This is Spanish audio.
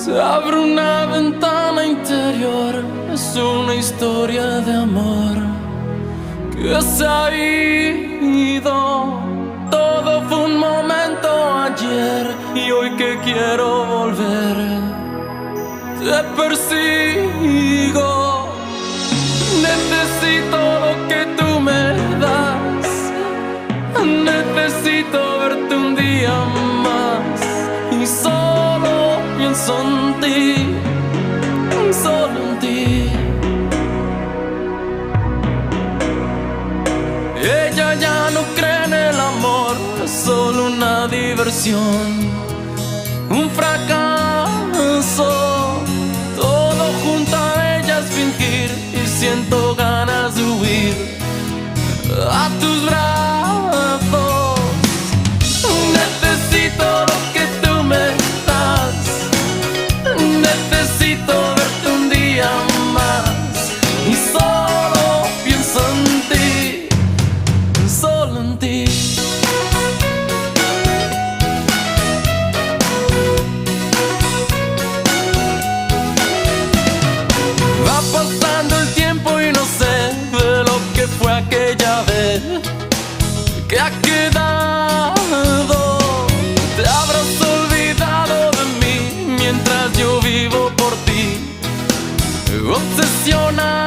Se abre una ventana interior, es una historia de amor que se ha ido. Todo fue un momento ayer y hoy que quiero volver, te persigo. Necesito lo que tú me das, necesito verte un día más y solo pienso en ti, solo en ti. Ella ya no cree en el amor, es solo una diversión, un fracaso. Todo junto a ella es fingir y siento ganas de huir a tus brazos. Necesito lo que tú me das, necesito verte un día más y solo pienso en ti, solo en ti. Va pasando el tiempo y no sé de lo que fue aquella vez que ha quedado. Te habrás olvidado de mí mientras yo vivo por ti, obsesionado.